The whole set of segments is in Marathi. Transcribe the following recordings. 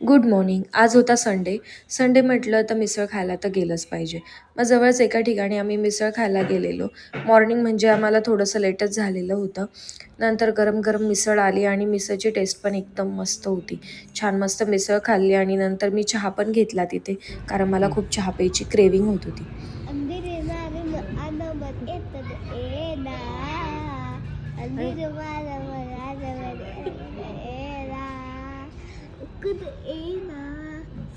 Good morning. आज होता संडे. संडे म्हटलं तर मिसळ खायला तर गेलंच पाहिजे. मग जवळच एका ठिकाणी आम्ही मिसळ खायला गेलेलो. मॉर्निंग म्हणजे आम्हाला थोडंसं लेटच झालेलं होतं. नंतर गरम-गरम मिसळ आली आणि मिसळची टेस्ट पण एकदम मस्त होती. छान मस्त मिसळ खाल्ली आणि नंतर मी चहा पण घेतला तिथे, कारण मला खूप चहा प्यायची क्रेव्हिंग होत होती.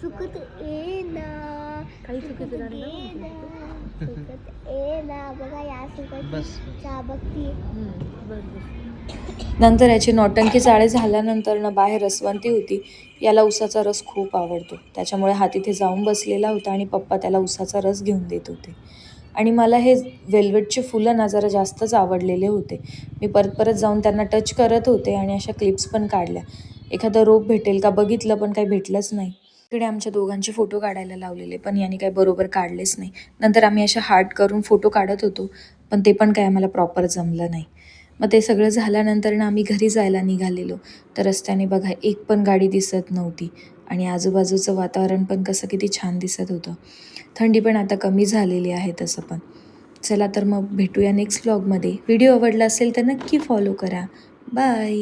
सुकत येना काही सुकत चुकीचं गाणं गेना सुकत येना बघा या सुकत चहा बघती. नंतर याची नौटंकी चाळे झाल्यानंतर ना बाहेर रसवंती होती. याला उसाचा रस खूप आवडतो. त्याच्यामुळे हा तिथे जाऊन बसलेला होता आणि पप्पा त्याला उसाचा रस घेऊन देत होते. आणि मला हे वेल्वेटचे फुलं ना जरा जास्तच आवडलेले होते. मी परत परत जाऊन त्यांना टच करत होते आणि अशा क्लिप्स पण काढल्या. एखादं रोप भेटेल का बघितलं, पण काही भेटलंच नाही. इकडे आमच्या दोघांचे फोटो काढायला लावलेले, पण याने काही बरोबर काढलेच नाही. नंतर आम्ही अशा हार्ट करून फोटो काढत होतो, पण ते पण काही आम्हाला प्रॉपर जमलं नाही. मग ते सगळं झाल्यानंतर ना आम्ही घरी जायला निघालेलो. तर रस्त्याने बघा एक पण गाडी दिसत नव्हती आणि आजूबाजूचं वातावरण पण कसं किती छान दिसत होतं. थंडी पण आता कमी झालेली आहे तसं पण. चला तर मग भेटूया नेक्स्ट व्लॉगमध्ये. व्हिडिओ आवडला असेल तर नक्की फॉलो करा. बाय.